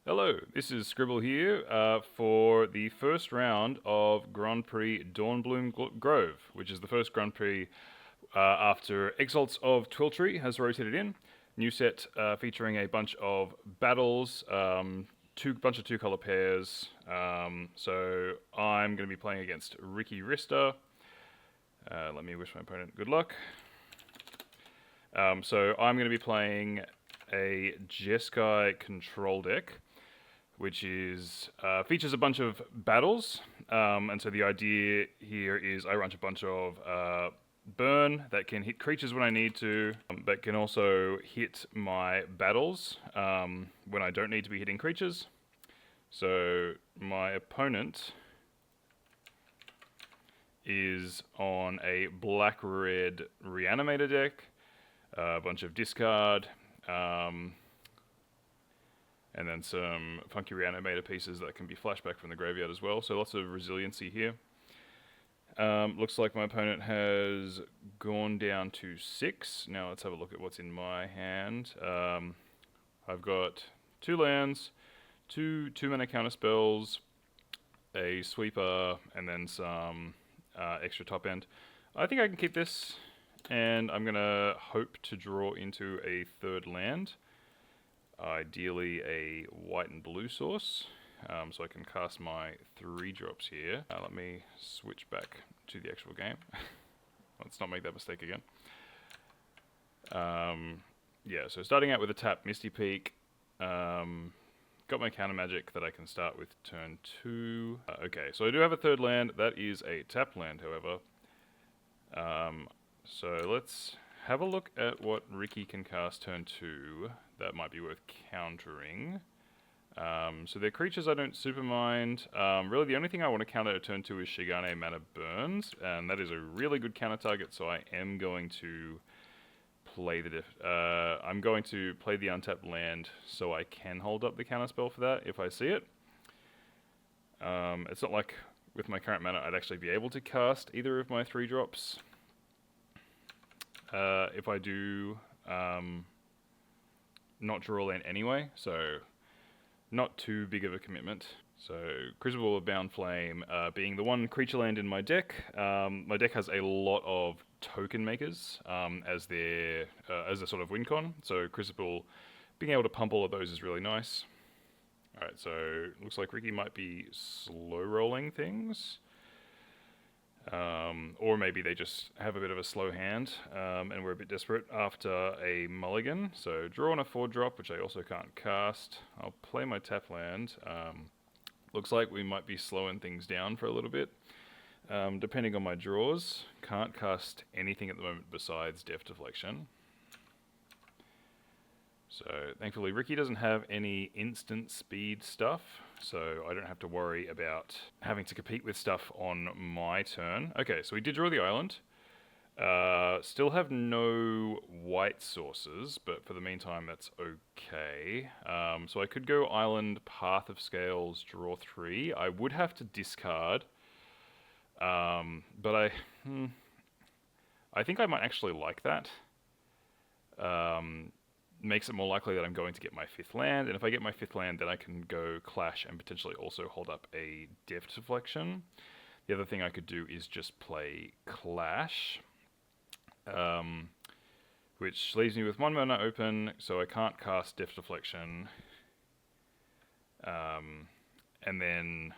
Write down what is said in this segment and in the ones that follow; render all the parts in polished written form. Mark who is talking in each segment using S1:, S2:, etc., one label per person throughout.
S1: Hello, this is Scribble here for the first round of Grand Prix Dawnbloom Grove, which is the first Grand Prix after Exalts of Twiltry has rotated in. New set featuring a bunch of battles, bunch of two-color pairs. So I'm going to be playing against Ricky Rista. Let me wish my opponent good luck. So I'm going to be playing a Jeskai control deck, which is features a bunch of battles, and so the idea here is I run a bunch of burn that can hit creatures when I need to, but can also hit my battles when I don't need to be hitting creatures. So my opponent is on a black-red Reanimator deck, a bunch of discard, and then some funky Reanimator pieces that can be flashback from the graveyard as well. So lots of resiliency here. Looks like my opponent has gone down to 6. Now let's have a look at what's in my hand. I've got 2 lands, 2 2-mana counter spells, a sweeper, and then some extra top end. I think I can keep this, and I'm going to hope to draw into a 3rd land. Ideally a white and blue source, so I can cast my 3 drops here. Let me switch back to the actual game. Let's not make that mistake again. Yeah, so starting out with a tap Misty Peak. Got my counter magic that I can start with turn 2. Okay, so I do have a 3rd land. That is a tap land, however. So let's have a look at what Ricky can cast turn 2 that might be worth countering. So their creatures I don't super mind. Really the only thing I want to counter at turn 2 is Shigane Mana Burns, and that is a really good counter target, so I am going to play I'm going to play the untapped land so I can hold up the counter spell for that if I see it. It's not like with my current mana I'd actually be able to cast either of my 3 drops. If I do not draw land anyway, so not too big of a commitment. So Crucible of Bound Flame being the one creature land in my deck. My deck has a lot of token makers as a sort of win con, so Crucible being able to pump all of those is really nice. Alright, so looks like Ricky might be slow rolling things. Or maybe they just have a bit of a slow hand, and we're a bit desperate after a mulligan. So draw on a 4-drop, which I also can't cast. I'll play my tap land. Looks like we might be slowing things down for a little bit, depending on my draws. Can't cast anything at the moment besides Death Deflection. So thankfully Ricky doesn't have any instant speed stuff, so I don't have to worry about having to compete with stuff on my turn. Okay, so we did draw the island. Still have no white sources, but for the meantime that's okay. So I could go island, Path of Scales, draw 3. I would have to discard, but I think I might actually like that. Makes it more likely that I'm going to get my 5th land, and if I get my 5th land, then I can go Clash and potentially also hold up a Depth Deflection. The other thing I could do is just play Clash, which leaves me with 1 mana open, so I can't cast Depth Deflection. And then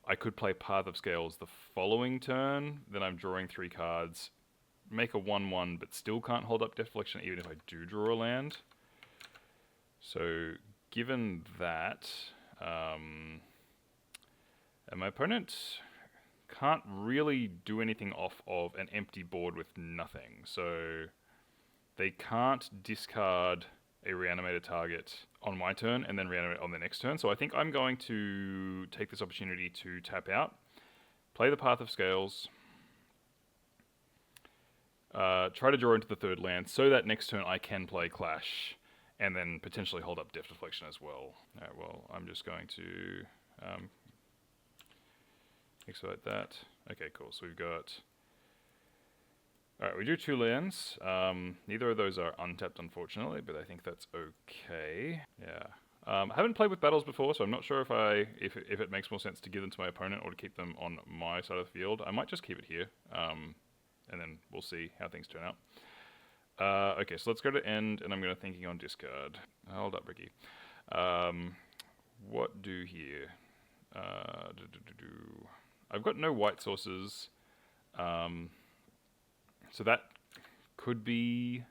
S1: I could play Path of Scales the following turn, then I'm drawing 3 cards, make a 1/1, but still can't hold up Depth Deflection even if I do draw a land. So given that, and my opponent can't really do anything off of an empty board with nothing, so they can't discard a Reanimator target on my turn and then reanimate on the next turn. So I think I'm going to take this opportunity to tap out, play the Path of Scales, try to draw into the 3rd land so that next turn I can play Clash and then potentially hold up Depth Deflection as well. Alright, well, I'm just going to expedite that. Okay, cool. So we've got... Alright, we drew 2 lands. Neither of those are untapped, unfortunately, but I think that's okay. Yeah. I haven't played with battles before, so I'm not sure if it makes more sense to give them to my opponent or to keep them on my side of the field. I might just keep it here, and then we'll see how things turn out. Okay, so let's go to end, and I'm going to thinking on discard. Hold up, Ricky. What do here? I've got no white sources, so that could be...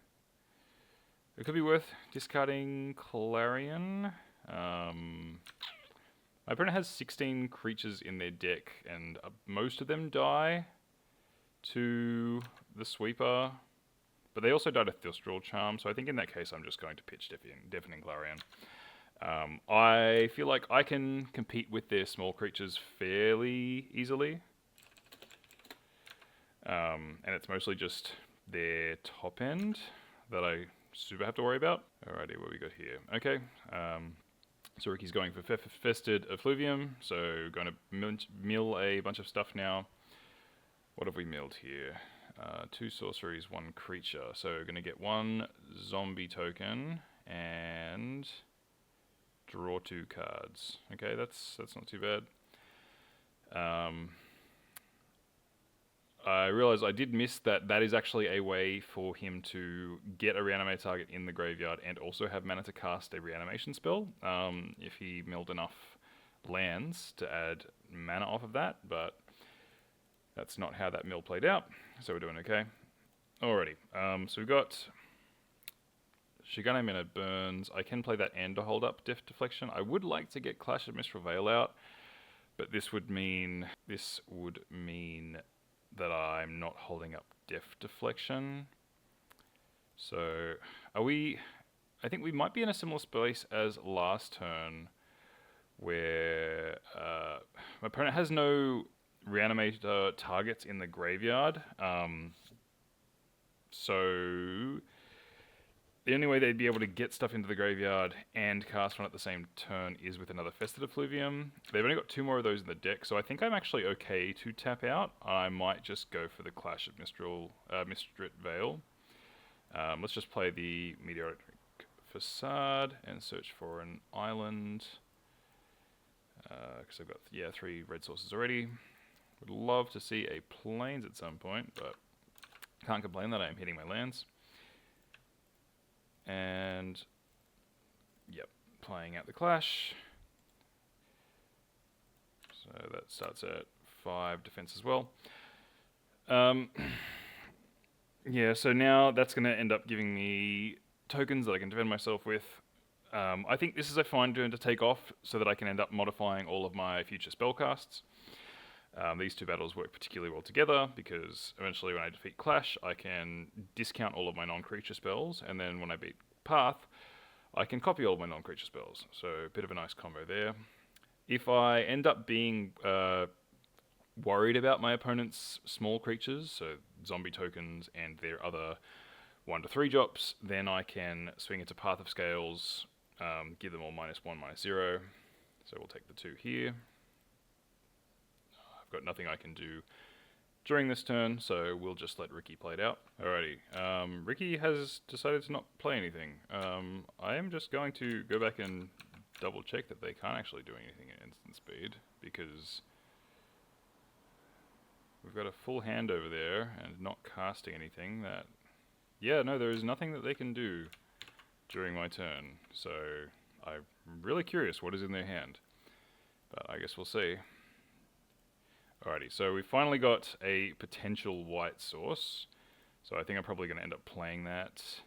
S1: It could be worth discarding Clarion. My opponent has 16 creatures in their deck, and most of them die to the sweeper. But they also die to Thistral Charm, so I think in that case I'm just going to pitch Deafening Clarion. I feel like I can compete with their small creatures fairly easily. And it's mostly just their top end that I super have to worry about. Alrighty, what we got here? Okay, so Ricky's going for Fested Effluvium, so going to mill a bunch of stuff now. What have we milled here? 2 sorceries, 1 creature. So going to get 1 zombie token and draw 2 cards. Okay, that's not too bad. I realised I did miss that is actually a way for him to get a Reanimator target in the graveyard and also have mana to cast a reanimation spell, if he milled enough lands to add mana off of that, but that's not how that mill played out, so we're doing okay. Alrighty, so we've got Shigane Mana Burns. I can play that and a hold up Def Deflection. I would like to get Clash of Mistral Veil out, but this would mean that I'm not holding up Def Deflection. So, I think we might be in a similar space as last turn, where my opponent has no Reanimator targets in the graveyard. So, the only way they'd be able to get stuff into the graveyard and cast one at the same turn is with another Festive Effluvium. They've only got 2 more of those in the deck, so I think I'm actually okay to tap out. I might just go for the Clash of Mistrit Veil. Let's just play the Meteoric Facade and search for an island. Because I've got, 3 red sources already. Would love to see a Plains at some point, but can't complain that I am hitting my lands. And, yep, playing out the Clash. So that starts at 5 defense as well. Yeah, so now that's going to end up giving me tokens that I can defend myself with. I think this is a fine turn to take off so that I can end up modifying all of my future spellcasts. These 2 battles work particularly well together because eventually when I defeat Clash, I can discount all of my non-creature spells, and then when I beat Path, I can copy all of my non-creature spells. So a bit of a nice combo there. If I end up being worried about my opponent's small creatures, so zombie tokens and their other 1 to 3 drops, then I can swing into Path of Scales, give them all -1, -0. So we'll take the 2 here. Got nothing I can do during this turn, so we'll just let Ricky play it out. Alrighty, Ricky has decided to not play anything. I am just going to go back and double check that they can't actually do anything at instant speed, because we've got a full hand over there and not casting anything that... Yeah, no, there is nothing that they can do during my turn, so I'm really curious what is in their hand, but I guess we'll see. Alrighty, so we finally got a potential white source. So I think I'm probably going to end up playing that.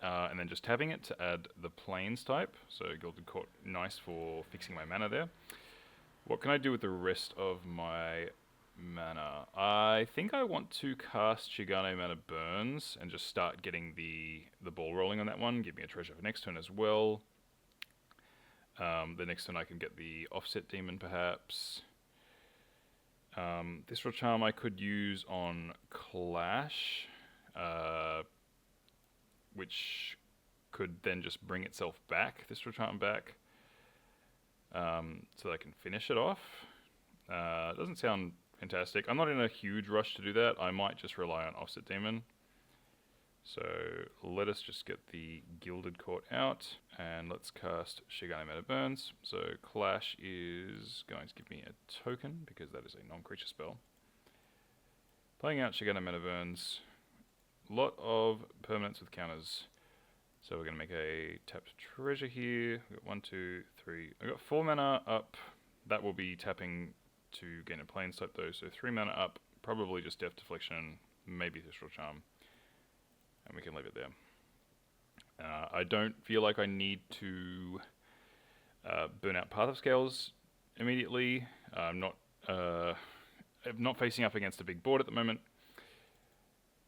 S1: And then just tapping it to add the Plains type. So Gilded Court, nice for fixing my mana there. What can I do with the rest of my mana? I think I want to cast Shigane Mana Burns and just start getting the ball rolling on that one. Give me a treasure for next turn as well. The next turn I can get the Offset Demon perhaps. This Charm I could use on Clash, which could then just bring itself back, this Charm back, so that I can finish it off. It doesn't sound fantastic. I'm not in a huge rush to do that. I might just rely on Offset Demon. So let us just get the Gilded Court out, and let's cast Reanimator Burns. So Clash is going to give me a token, because that is a non-creature spell. Playing out Reanimator Burns. A lot of permanents with counters. So we're going to make a tapped treasure here. We've got 1, 2, 3. I've got 4 mana up. That will be tapping to gain a Plains type though. So 3 mana up, probably just Death Deflection, maybe Thistral Charm. And we can leave it there. I don't feel like I need to burn out Path of Scales immediately. I'm not facing up against a big board at the moment,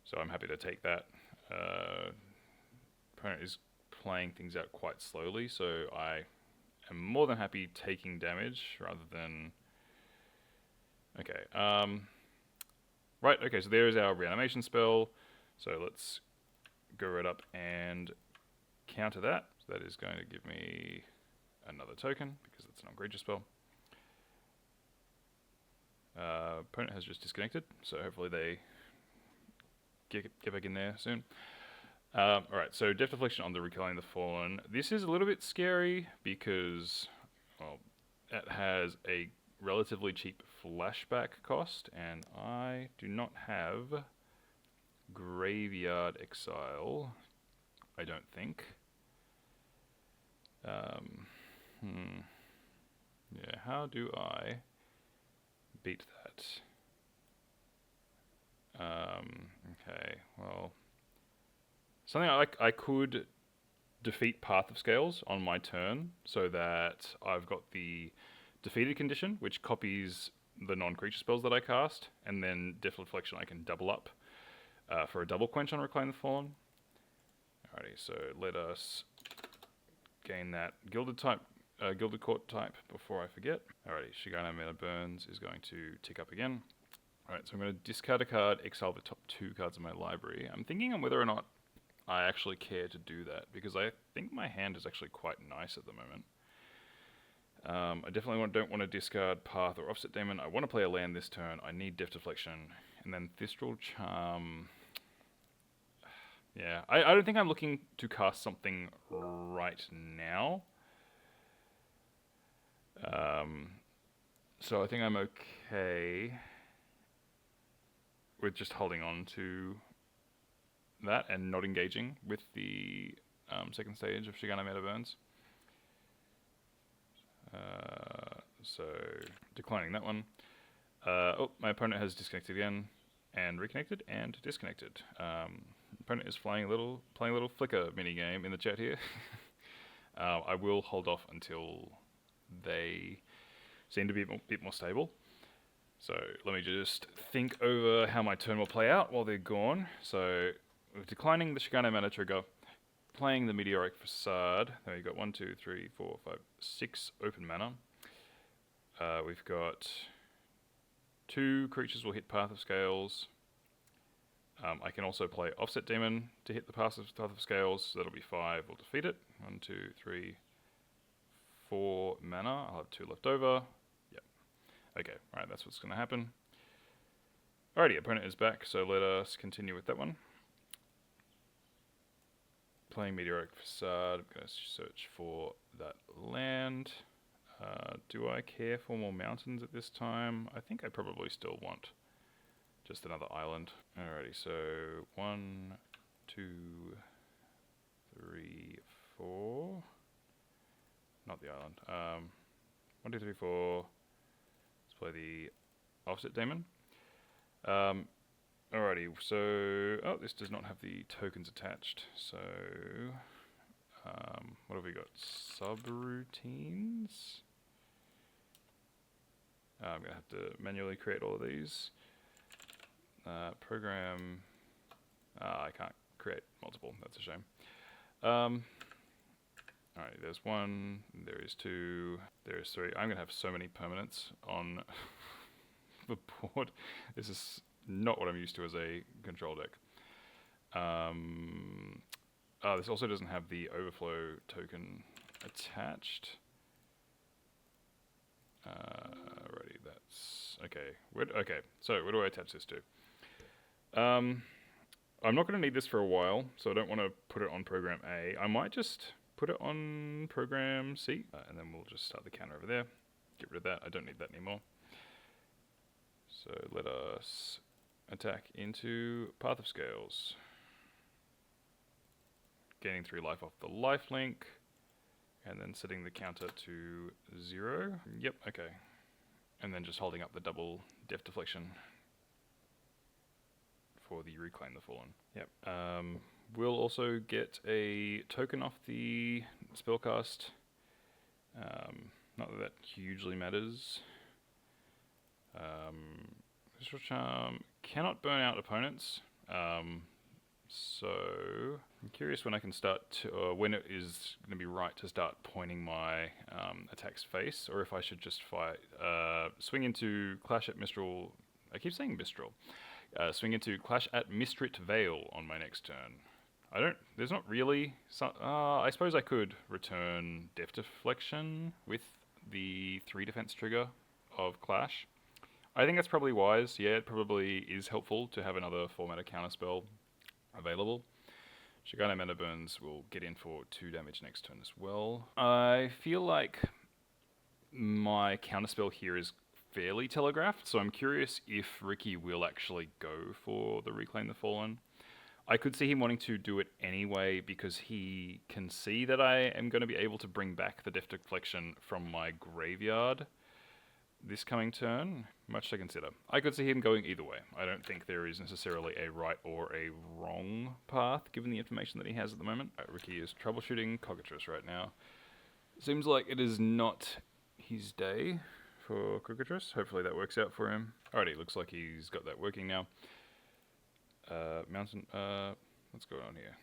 S1: so I'm happy to take that. Opponent is playing things out quite slowly, so I am more than happy taking damage rather than... Okay, right, okay, so there is our reanimation spell. So let's go right up and counter that. So that is going to give me another token, because it's an non-creature spell. Opponent has just disconnected, so hopefully they get back in there soon. Alright, so Death Deflection on the Recalling the Fallen. This is a little bit scary because, well, it has a relatively cheap flashback cost, and I do not have Graveyard Exile, I don't think. Yeah, how do I beat that? Okay, well, something I could defeat Path of Scales on my turn, so that I've got the defeated condition, which copies the non-creature spells that I cast, and then Death Deflection I can double up for a double quench on Reclaim the Fallen. Alrighty, so let us gain that Gilded Court type before I forget. Alrighty, Reanimator Burns is going to tick up again. Alright, so I'm going to discard a card, exile the top 2 cards of my library. I'm thinking on whether or not I actually care to do that, because I think my hand is actually quite nice at the moment. I definitely don't want to discard Path or Offset Demon. I want to play a land this turn. I need Death Deflection. And then Thistral Charm. Yeah, I don't think I'm looking to cast something right now. So I think I'm okay with just holding on to that and not engaging with the second stage of Reanimator Burns. So declining that one. Oh, my opponent has disconnected again, and reconnected and disconnected. Opponent is playing a little flicker minigame in the chat here. I will hold off until they seem to be a bit more stable. So let me just think over how my turn will play out while they're gone. So declining the Reanimator trigger, playing the Meteoric Facade. There we got 1, 2, 3, 4, 5, 6 open mana. We've got 2 creatures will hit Path of Scales. I can also play Offset Demon to hit the Path of Scales, so that'll be 5, we'll defeat it. 1, 2, 3, 4 mana, I'll have 2 left over. Yep. Okay, alright, that's what's going to happen. Alrighty, opponent is back, so let us continue with that one. Playing Meteoric Facade, I'm going to search for that land. Do I care for more mountains at this time? I think I probably still want just another island. Alrighty, so 1, 2, 3, 4. Not the island. 1, 2, 3, 4. Let's play the Offset Demon. Alrighty, so... Oh, this does not have the tokens attached. So... what have we got? Subroutines? I'm going to have to manually create all of these. Program... I can't create multiple, that's a shame. Alright, there's 1, there is 2, there is 3. I'm going to have so many permanents on the board. This is not what I'm used to as a control deck. This also doesn't have the overflow token attached. Alrighty, that's... Okay, okay, so where do I attach this to? I'm not going to need this for a while, so I don't want to put it on program A. I might just put it on program C, and then we'll just start the counter over there. Get rid of that. I don't need that anymore. So let us attack into Path of Scales. Gaining 3 life off the life link, and then setting the counter to 0. Yep, okay. And then just holding up the double Death Deflection for the Reclaim the Fallen. Yep. We'll also get a token off the spellcast. Not that that hugely matters. Visceral Charm cannot burn out opponents. So I'm curious when I can start to, when it is going to be right to start pointing my attack's face, or if I should just fight, swing into Clash at Mistral. I keep saying Mistral. Swing into Clash at Mistrit Vale on my next turn. There's not really, I suppose I could return Death Deflection with the 3 defense trigger of Clash. I think that's probably wise. Yeah, it probably is helpful to have another 4-mana counterspell available. Shigano Mana Burns will get in for 2 damage next turn as well. I feel like my counterspell here is fairly telegraphed, so I'm curious if Ricky will actually go for the Reclaim the Fallen. I could see him wanting to do it anyway because he can see that I am going to be able to bring back the Death Deflection from my graveyard this coming turn. Much to consider. I could see him going either way. I don't think there is necessarily a right or a wrong path given the information that he has at the moment. Ricky is troubleshooting Cockatrice right now. Seems like it is not his day for Cockatrice. Hopefully that works out for him. Alrighty, looks like he's got that working now. Mountain, what's going on here?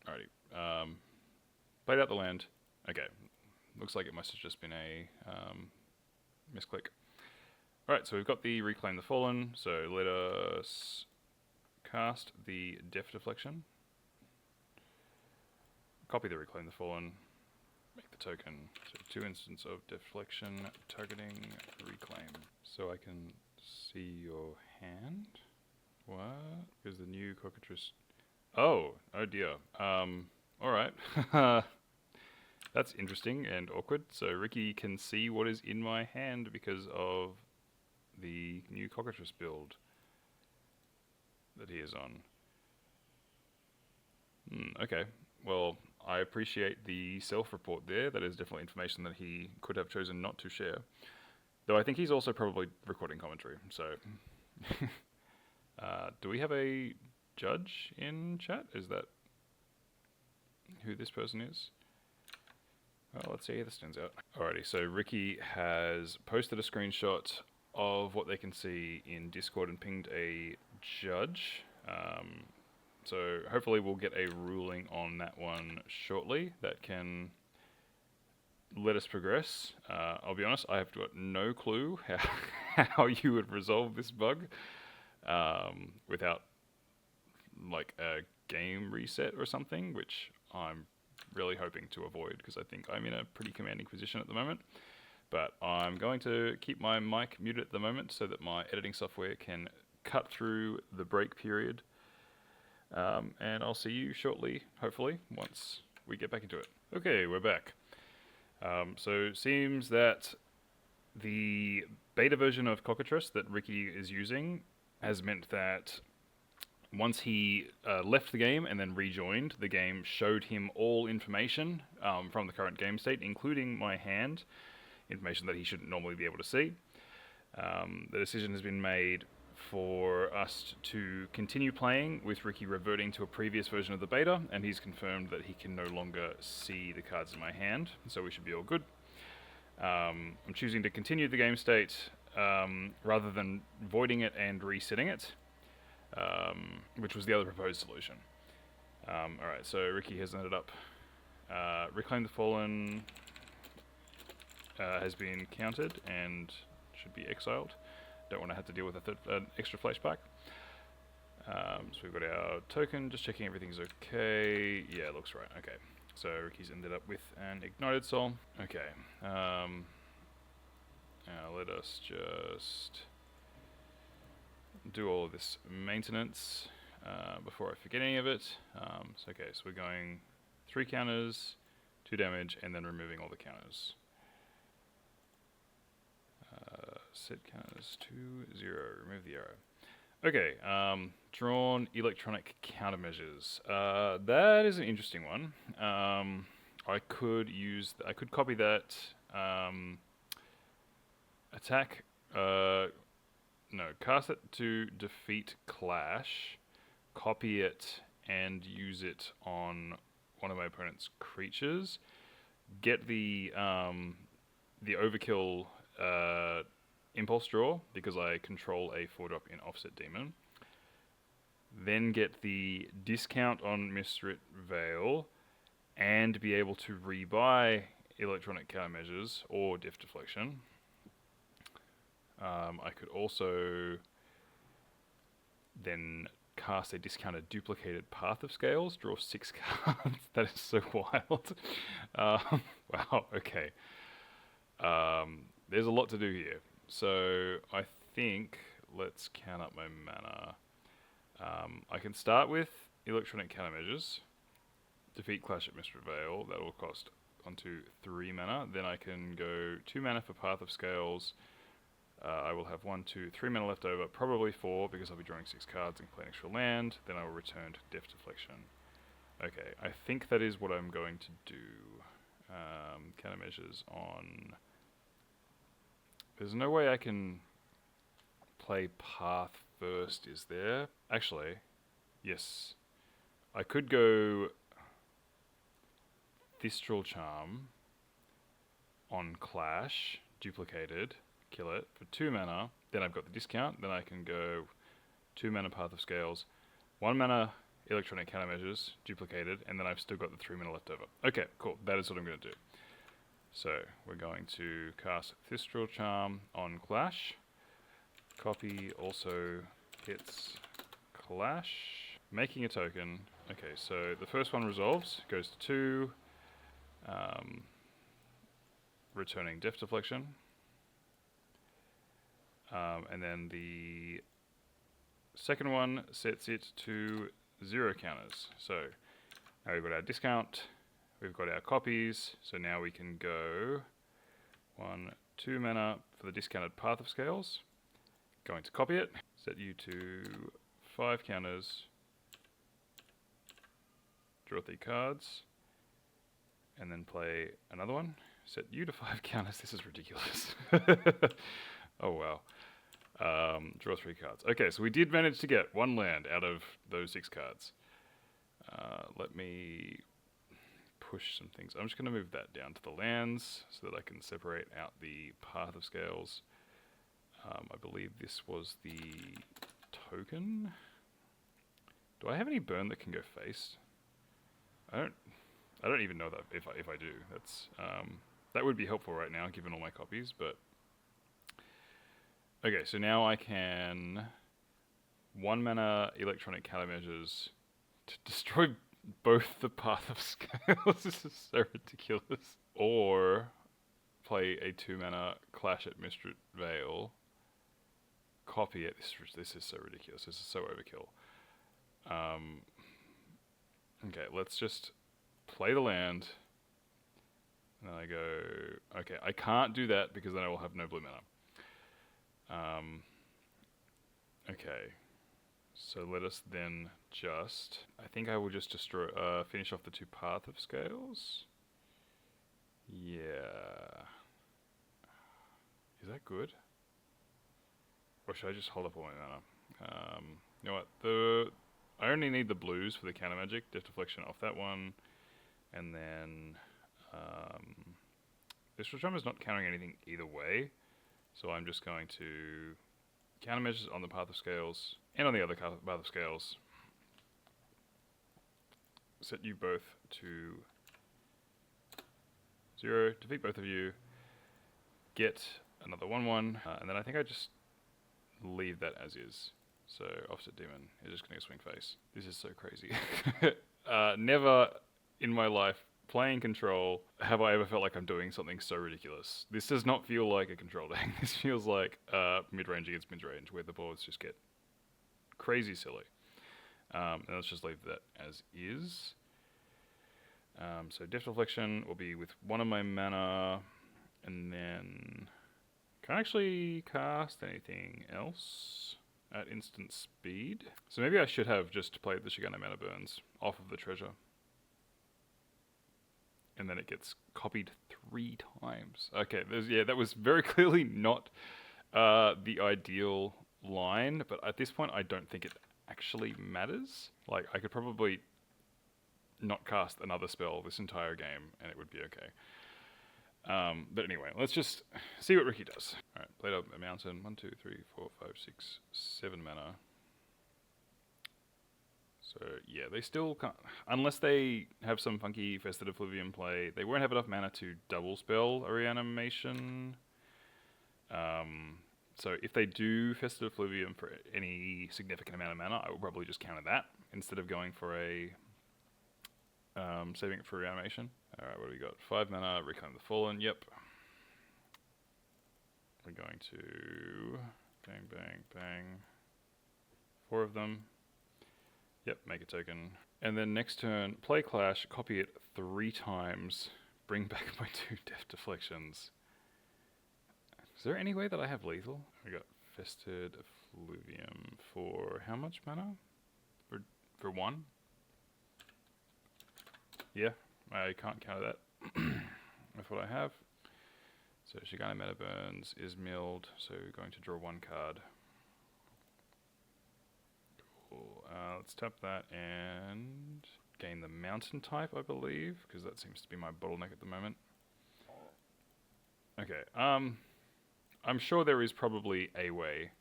S1: Alrighty, played out the land. Okay, looks like it must have just been a misclick. Alright, so we've got the Reclaim the Fallen, so let us cast the Death Deflection. Copy the Reclaim the Fallen, make the token, so 2 instances of Deflection, targeting Reclaim. So I can see your hand? What? Is the new Cockatrice... Oh dear. Alright. That's interesting and awkward. So Ricky can see what is in my hand because of the new Cockatrice build that he is on. Okay. Well, I appreciate the self-report there. That is definitely information that he could have chosen not to share. Though I think he's also probably recording commentary, so... do we have a judge in chat? Is that who this person is? Well, let's see how this turns out. Alrighty, so Ricky has posted a screenshot of what they can see in Discord and pinged a judge. So hopefully we'll get a ruling on that one shortly that can let us progress. I'll be honest, I have got no clue how you would resolve this bug without like a game reset or something, which I'm really hoping to avoid because I think I'm in a pretty commanding position at the moment. But I'm going to keep my mic muted at the moment so that my editing software can cut through the break period. And I'll see you shortly, hopefully, once we get back into it. Okay, we're back. So it seems that the beta version of Cockatrice that Ricky is using has meant that once he left the game and then rejoined, the game showed him all information from the current game state, including my hand, information that he shouldn't normally be able to see. The decision has been made for us to continue playing with Ricky reverting to a previous version of the beta, and he's confirmed that he can no longer see the cards in my hand, so we should be all good. I'm choosing to continue the game state rather than voiding it and resetting it, which was the other proposed solution. Alright, so Ricky has ended up Reclaim the Fallen has been countered and should be exiled. Don't want to have to deal with an extra flashback. So we've got our token, just checking everything's okay. Yeah, looks right. Okay. So Ricky's ended up with an Ignited Soul. Okay. Now let us just do all of this maintenance before I forget any of it. Okay, so we're going 3 counters, 2 damage, and then removing all the counters. Set counters to 0, remove the arrow. Okay, drawn electronic countermeasures. That is an interesting one. I could copy that. Attack. No, cast it to defeat Clash. Copy it and use it on one of my opponent's creatures. Get the overkill impulse draw because I control a 4-drop in Offset Demon. Then get the discount on Mistrit Veil and be able to rebuy electronic countermeasures or Diff Deflection. I could also then cast a discounted duplicated Path of Scales, draw 6 cards. That is so wild. Wow, okay. There's a lot to do here. So I think let's count up my mana. I can start with electronic countermeasures. Defeat Clash at Mistrit Veil. That will cost onto 3 mana. Then I can go 2 mana for Path of Scales. I will have 1, 2, 3 mana left over, probably 4 because I'll be drawing 6 cards and playing extra land. Then I will return to Diff Deflection. Okay, I think that is what I'm going to do. Countermeasures on. There's no way I can play Path first, is there? Actually, yes. I could go Thistral Charm on Clash, duplicated, kill it for 2 mana. Then I've got the discount. Then I can go 2 mana Path of Scales, 1 mana electronic countermeasures, duplicated, and then I've still got the 3 mana left over. Okay, cool. That is what I'm going to do. So we're going to cast Thistral Charm on Clash. Copy also hits Clash. Making a token. Okay, so the first one resolves, goes to 2. Returning Diff Deflection. And then the second one sets it to 0 counters. So now we've got our discount. We've got our copies, so now we can go 1, 2 mana for the discounted Path of Scales. Going to copy it, set you to 5 counters, draw 3 cards, and then play another one. Set you to 5 counters. This is ridiculous. Oh wow. Draw 3 cards. Okay, so we did manage to get 1 land out of those 6 cards. Let me push some things. I'm just going to move that down to the lands so that I can separate out the Path of Scales. I believe this was the token. Do I have any burn that can go face? I don't even know that if I do. That's that would be helpful right now given all my copies, but okay, so now I can 1 mana electronic countermeasures to destroy both the Path of Scales. This is so ridiculous. Or play a 2 mana Clash at Mistrit Veil. Copy it. This is so ridiculous. This is so overkill. Okay, let's just play the land. And then I go, okay, I can't do that because then I will have no blue mana. Okay, so let us then just, I think I will just destroy, finish off the 2 Path of Scales. Yeah. Is that good? Or should I just hold up all my mana? You know what, I only need the blues for the counter magic, Diff Deflection off that one, and then this Retrum is not countering anything either way, so I'm just going to countermeasures on the Path of Scales and on the other Path of Scales. Set you both to 0, defeat both of you, get another 1/1, and then I think I just leave that as is. So Offset Demon is just going to swing face. This is so crazy. Never in my life playing control have I ever felt like I'm doing something so ridiculous. This does not feel like a control deck. This feels like mid-range against mid-range where the boards just get crazy silly. And let's just leave that as is. So Death Deflection will be with one of my mana, and then can't actually cast anything else at instant speed. So maybe I should have just played the Shigane Mana Burns off of the treasure. And then it gets copied 3 times. Okay, that was very clearly not the ideal line, but at this point I don't think it actually matters. Like, I could probably not cast another spell this entire game and it would be okay. But anyway, let's just see what Ricky does. Alright, played up a mountain. 1, 2, 3, 4, 5, 6, 7 mana. So yeah, they still can't, unless they have some funky Festive Effluvium play, they won't have enough mana to double spell a reanimation. So if they do Festive Effluvium for any significant amount of mana, I will probably just counter that instead of going for a saving it for reanimation. Alright, what do we got? 5 mana, Reclaim the Fallen, yep. We're going to bang, bang, bang. 4 of them. Yep, make a token. And then next turn, play Clash, copy it 3 times, bring back my 2 Death Deflections. Is there any way that I have lethal? We got Festive Effluvium for how much mana? For 1? Yeah, I can't counter that. That's what I have. So Shigane Mana Burns is milled, so we're going to draw 1 card. Let's tap that and gain the mountain type, I believe, because that seems to be my bottleneck at the moment. Okay, I'm sure there is probably a way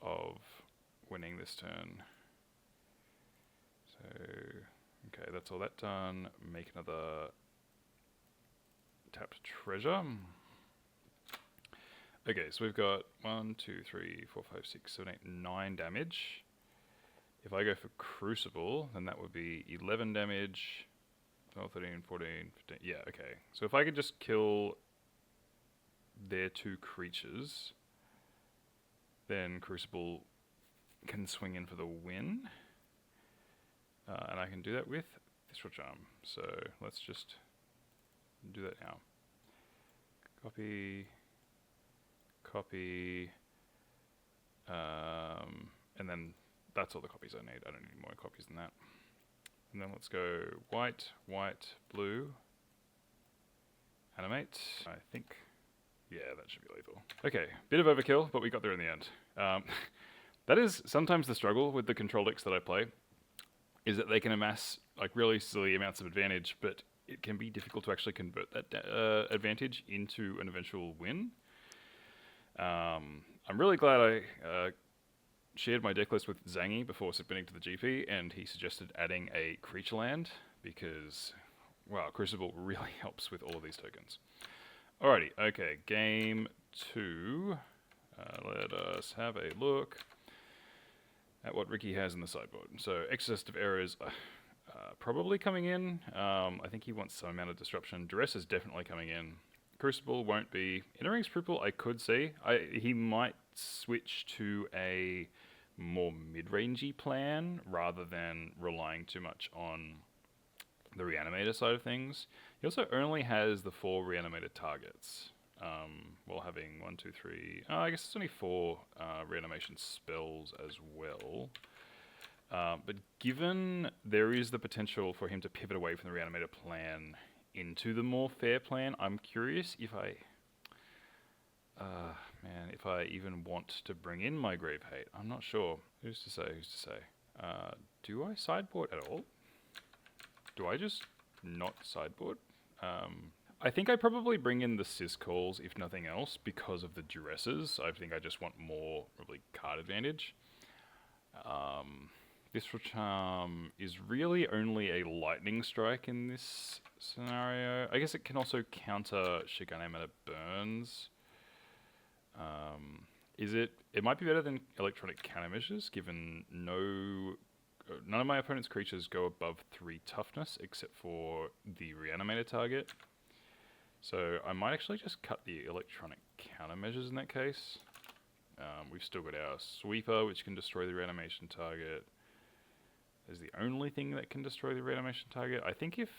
S1: of winning this turn. So, okay, that's all that done. Make another tapped treasure. Okay, so we've got 1, 2, 3, 4, 5, 6, 7, 8, 9 damage. If I go for Crucible, then that would be 11 damage, 12, 13, 14, 15, yeah, okay. So if I could just kill their 2 creatures, then Crucible can swing in for the win. And I can do that with Visceral Charm. So let's just do that now. Copy, copy, and then that's all the copies I need. I don't need more copies than that. And then let's go white, white, blue. Animate. I think, yeah, that should be lethal. Okay, bit of overkill, but we got there in the end. That is sometimes the struggle with the control decks that I play, is that they can amass like really silly amounts of advantage, but it can be difficult to actually convert that advantage into an eventual win. I'm really glad I shared my deck list with Zangy before submitting to the GP, and he suggested adding a creature land because, wow, Crucible really helps with all of these tokens. Alrighty, okay, game 2. Let us have a look at what Ricky has in the sideboard. So, Excess of Errors probably coming in. I think he wants some amount of disruption. Duress is definitely coming in. Crucible won't be. Inner Rings Crucible I could see. He might switch to a more mid-rangey plan rather than relying too much on the Reanimator side of things. He also only has the 4 Reanimator targets, while having 1, 2, 3... I guess it's only 4 reanimation spells as well. But given there is the potential for him to pivot away from the Reanimator plan into the more fair plan, I'm curious if I... if I even want to bring in my Grave Hate. I'm not sure. Who's to say, who's to say? Do I sideboard at all? Do I just not sideboard? I think I probably bring in the Syscalls, if nothing else, because of the Duresses. I think I just want more, probably, card advantage. Visceral Charm is really only a Lightning Strike in this scenario. I guess it can also counter Shigane Mana Burns. It might be better than Electronic Countermeasures, given none of my opponent's creatures go above 3 toughness, except for the Reanimator target. So I might actually just cut the Electronic Countermeasures in that case. We've still got our Sweeper, which can destroy the reanimation target. Is the only thing that can destroy the reanimation target. I think if...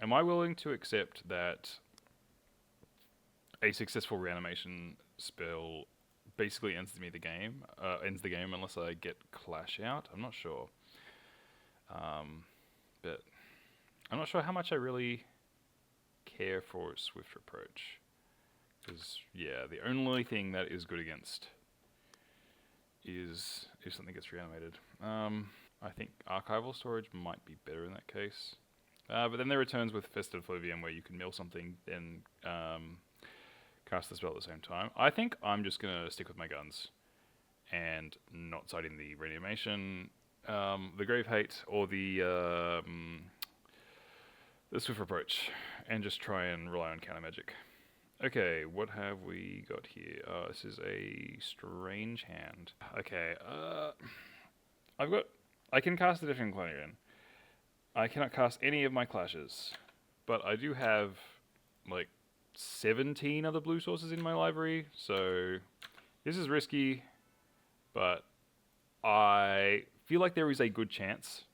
S1: am I willing to accept that a successful reanimation spell basically ends the game unless I get Clash out? I'm not sure. But I'm not sure how much I really care for Swift Approach. Because, yeah, the only thing that is good against is if something gets reanimated. I think Archival Storage might be better in that case. But then there are returns with Festive Fluvium where you can mill something, then cast the spell at the same time. I think I'm just going to stick with my guns and not citing the Reanimation, the Grave Hate, or the Swift Approach, and just try and rely on counter magic. Okay, what have we got here? This is a strange hand. Okay, I can cast the Deafening Clarion. I cannot cast any of my clashes, but I do have like 17 other blue sources in my library, so this is risky, but I feel like there is a good chance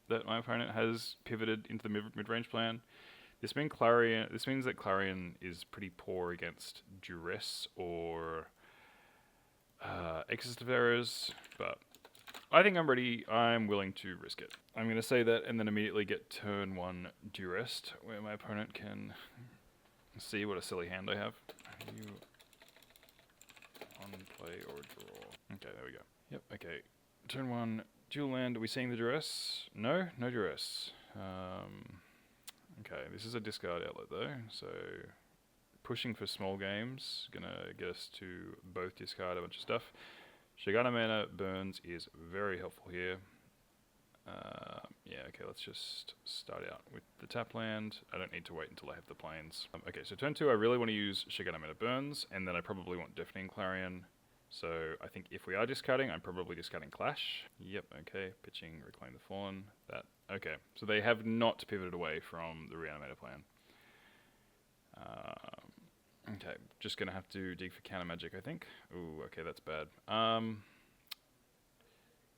S1: that my opponent has pivoted into the mid-range plan. This means that Clarion is pretty poor against Duress or Exorcist of Errors, but I think I'm ready. I'm willing to risk it. I'm going to say that and then immediately get turn 1 Duress, where my opponent can see what a silly hand I have. You on play or draw. Okay, there we go. Yep, okay. Turn 1 dual land. Are we seeing the Duress? No? No Duress. Okay, this is a discard outlet though, so pushing for small games, gonna get us to both discard a bunch of stuff. Shigana Mana Burns is very helpful here. Yeah, okay, let's just start out with the tap land. I don't need to wait until I have the plains. Okay, so turn 2 I really want to use Shigana Mana Burns, and then I probably want Deafening Clarion. So I think if we are discarding, I'm probably discarding Clash. Yep, okay, pitching Reclaim the Fallen. Okay, so they have not pivoted away from the Reanimator plan. Okay, just gonna have to dig for counter magic, I think. Ooh, okay, that's bad.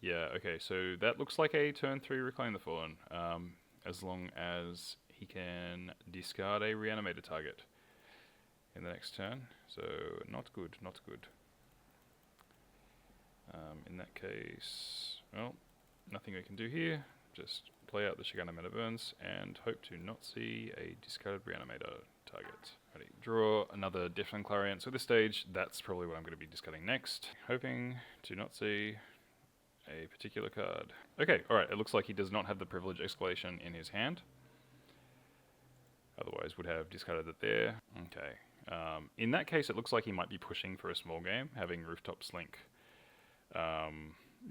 S1: Yeah, okay, so that looks like a turn 3 Reclaim the Fallen, as long as he can discard a Reanimator target in the next turn. So not good, not good. In that case, well, nothing we can do here. Just play out the Shigana Mana Burns and hope to not see a discarded Reanimator target. Ready, draw another Deafening Clarion. So at this stage, that's probably what I'm going to be discarding next. Hoping to not see a particular card. Okay, alright, it looks like he does not have the Privilege Escalation in his hand. Otherwise would have discarded it there. Okay. In that case, it looks like he might be pushing for a small game, having Rooftop Slink.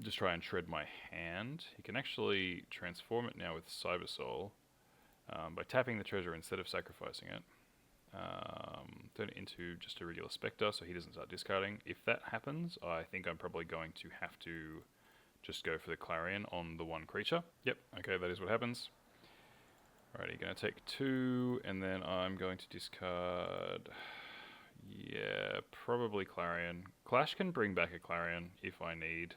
S1: Just try and shred my hand. He can actually transform it now with Cyber Soul by tapping the treasure instead of sacrificing it. Turn it into just a regular Spectre so he doesn't start discarding. If that happens, I think I'm probably going to have to just go for the Clarion on the one creature. Yep, okay, that is what happens. Alrighty, gonna take 2, and then I'm going to discard... Yeah, probably Clarion. Clash can bring back a Clarion if I need.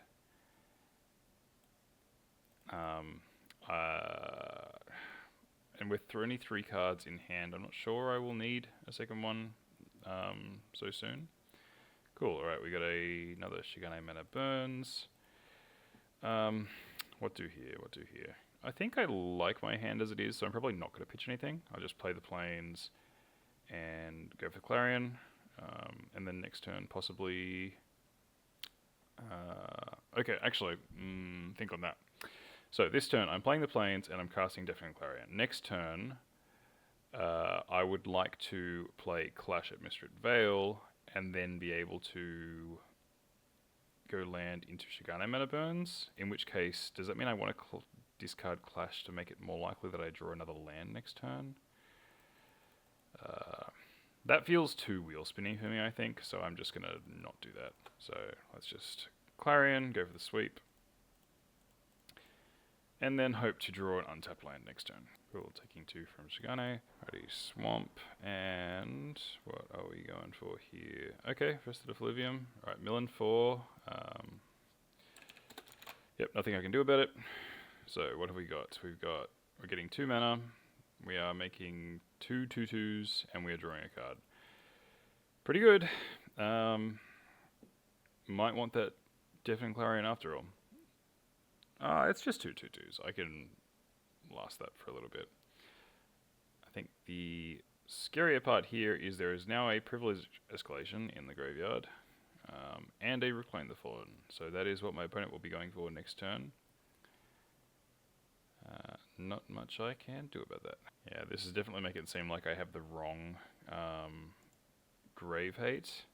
S1: And with only 3 cards in hand, I'm not sure I will need a second one so soon. Cool, alright, we got another Shigane Mana Burns. What do here? I think I like my hand as it is, so I'm probably not going to pitch anything. I'll just play the plains and go for Clarion. And then next turn, possibly... okay, actually, think on that. So this turn, I'm playing the plains and I'm casting Deafening Clarion. Next turn, I would like to play Clash at Mistrit Vale and then be able to go land into Shigane Mana Burns, in which case, does that mean I want to discard Clash to make it more likely that I draw another land next turn? That feels too wheel spinning for me, I think, so I'm just going to not do that. So let's just Clarion, go for the sweep, and then hope to draw an untapped land next turn. Cool, taking 2 from Shigane. Alrighty, Swamp, and what are we going for here? Okay, rest of the Flivium. Alright, Millen 4. Yep, nothing I can do about it. So, what have we got? We're getting 2 mana. We are making 2 2/2s, and we are drawing a card. Pretty good. Might want that Deafening Clarion after all. It's just 2 2/2s. I can last that for a little bit. I think the scarier part here is there is now a privilege escalation in the graveyard, and a Reclaim the Fallen. So that is what my opponent will be going for next turn. Not much I can do about that. Yeah, this is definitely making it seem like I have the wrong Grave Hate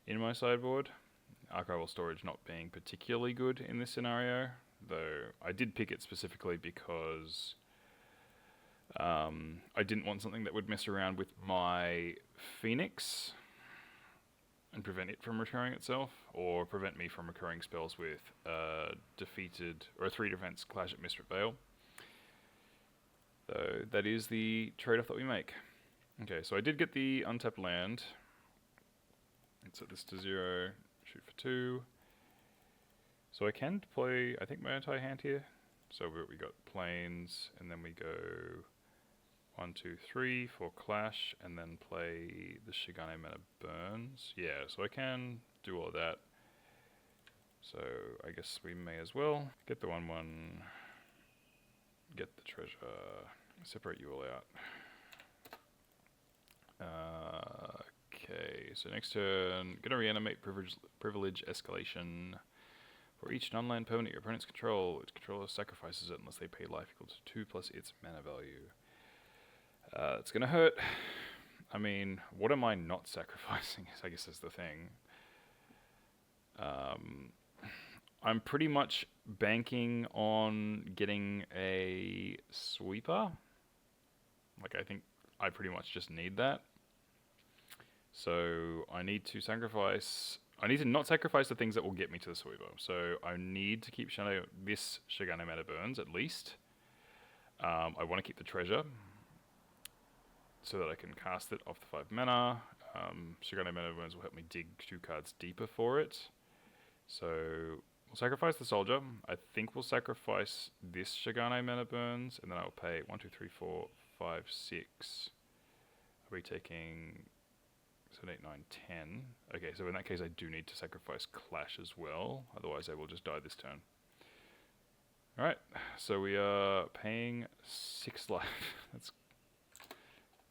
S1: in my sideboard. Archival Storage not being particularly good in this scenario, though I did pick it specifically because I didn't want something that would mess around with my Phoenix and prevent it from recurring itself, or prevent me from recurring spells with defeated, or a 3 defense Clash at Mistrit Vale. So that is the trade-off that we make. Okay, so I did get the untapped land. Let's set this to 0, shoot for 2. So I can play, I think, my entire hand here. So we got Plains, and then we go 1, 2, 3 for Clash, and then play the Shigane Mana Burns. Yeah, so I can do all of that. So I guess we may as well get the 1/1, get the treasure, separate you all out. Okay, so next turn, gonna reanimate privilege escalation. For each non-land permanent your opponent's control, its controller sacrifices it unless they pay life equal to 2 plus its mana value. It's gonna hurt. I mean, what am I not sacrificing? I guess that's the thing. I'm pretty much banking on getting a sweeper. Like, I think I pretty much just need that. So I need to sacrifice. I need to not sacrifice the things that will get me to the sweeper. So I need to keep this Shigane Mana Burns at least. I want to keep the treasure so that I can cast it off the 5 mana. Shigane Mana Burns will help me dig 2 cards deeper for it. So we'll sacrifice the soldier. I think we'll sacrifice this Shigane Mana Burns, and then I'll pay 1, 2, 3, 4, 5, 6. I'll be taking 7, 8, 9, 10. Okay, so in that case I do need to sacrifice Clash as well, otherwise I will just die this turn. Alright, so we are paying 6 life.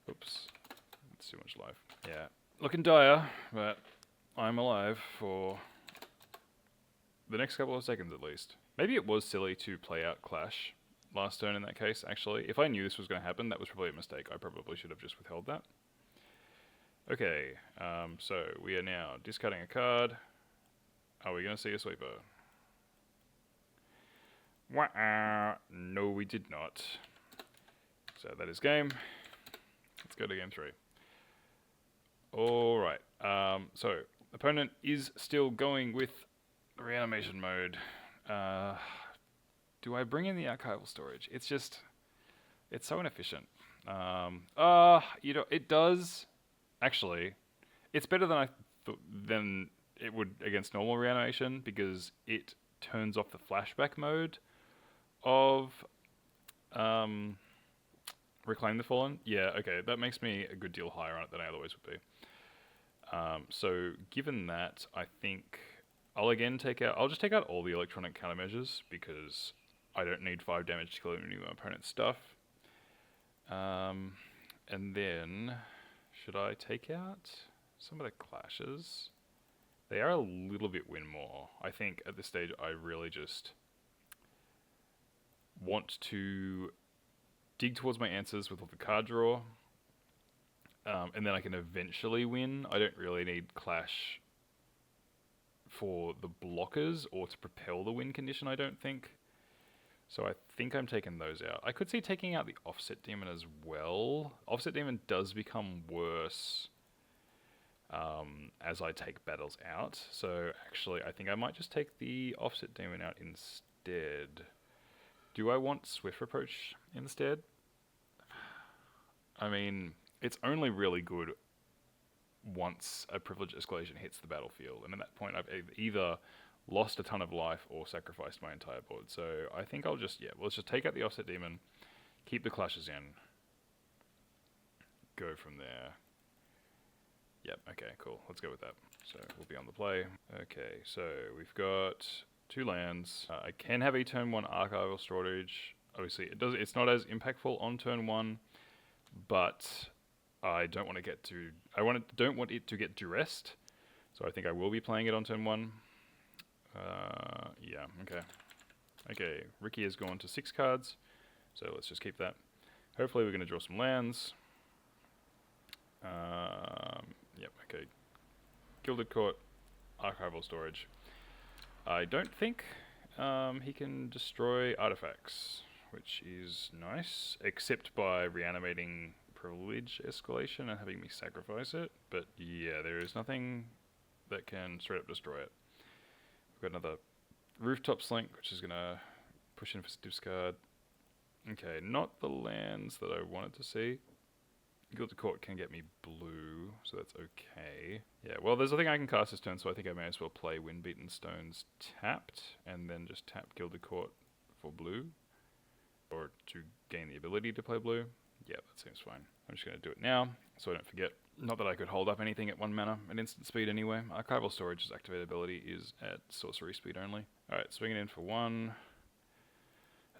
S1: Oops, that's too much life. Yeah, looking dire, but I'm alive for the next couple of seconds at least. Maybe it was silly to play out Clash last turn in that case, actually. If I knew this was going to happen, that was probably a mistake. I probably should have just withheld that. Okay, so we are now discarding a card. Are we going to see a sweeper? Wah-ah. No, we did not. So that is game. Let's go to game 3. Alright, so opponent is still going with reanimation mode. Do I bring in the archival storage? It's so inefficient. It does. Actually, it's better than it would against normal reanimation because it turns off the flashback mode of Reclaim the Fallen. Yeah, okay, that makes me a good deal higher on it than I otherwise would be. So given that, I think I'll just take out all the electronic countermeasures because I don't need 5 damage to kill any of my opponent's stuff. And then should I take out some of the Clashes? They are a little bit win more. I think at this stage I really just want to dig towards my answers with all the card draw. And then I can eventually win. I don't really need Clash for the blockers or to propel the win condition, I don't think. So I think I'm taking those out. I could see taking out the Offset Demon as well. Offset Demon does become worse as I take battles out. So actually, I think I might just take the Offset Demon out instead. Do I want Swift Approach instead? I mean, it's only really good once a privilege escalation hits the battlefield, and at that point I've either lost a ton of life or sacrificed my entire board. So I think I'll just, let's just take out the Offset Demon, keep the clashes in, go from there. Yep, okay, cool. Let's go with that. So we'll be on the play. Okay, so we've got 2 lands. I can have a turn 1 archival storage. Obviously, it's not as impactful on turn 1, but I don't want it to get duressed. So I think I will be playing it on turn 1. Yeah, okay. Okay, Ricky has gone to 6 cards, so let's just keep that. Hopefully we're going to draw some lands. Yep, okay. Gilded Court, archival storage. I don't think he can destroy artifacts, which is nice, except by reanimating privilege escalation and having me sacrifice it. But yeah, there is nothing that can straight up destroy it. We've got another Rooftop Slink, which is going to push in for discard. Okay, not the lands that I wanted to see. Gilded Court can get me blue, so that's okay. Yeah, well, there's nothing I can cast this turn, so I think I may as well play Windbeaten Stones tapped, and then just tap Gilded Court for blue, or to gain the ability to play blue. Yeah, that seems fine. I'm just going to do it now, so I don't forget. Not that I could hold up anything at 1 mana at instant speed anyway. Archival Storage's activated ability is at sorcery speed only. Alright, swinging in for 1.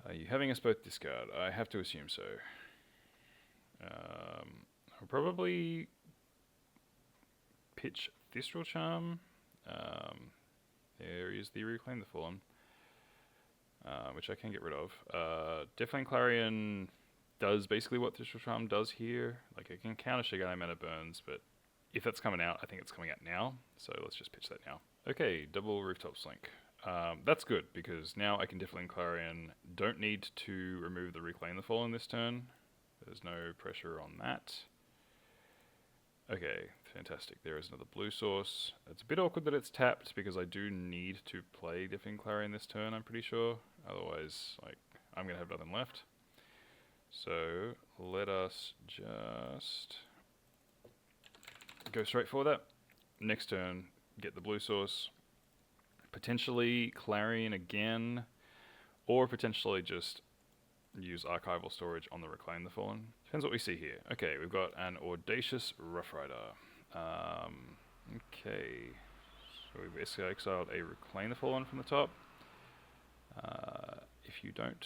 S1: Are you having us both discard? I have to assume so. I'll probably pitch Thistral Charm. There is the Reclaim the Fallen, which I can get rid of. Deafling Clarion does basically what Thistral Charm does here. Like, it can counter Jeskai Mana Burns, but if that's coming out, I think it's coming out now. So let's just pitch that now. Okay, double Rooftop Slink. That's good, because now I can Deafling Clarion. Don't need to remove the Reclaim the Fallen this turn. There's no pressure on that. Okay, fantastic. There is another blue source. It's a bit awkward that it's tapped because I do need to play Deafling Clarion this turn, I'm pretty sure. Otherwise, like, I'm going to have nothing left. So, let us just go straight for that. Next turn, get the blue source. Potentially Clarion again, or potentially just use archival storage on the Reclaim the Fallen. Depends what we see here. Okay, we've got an Audacious Rough Rider. Okay, so we've basically exiled a Reclaim the Fallen from the top. If you don't,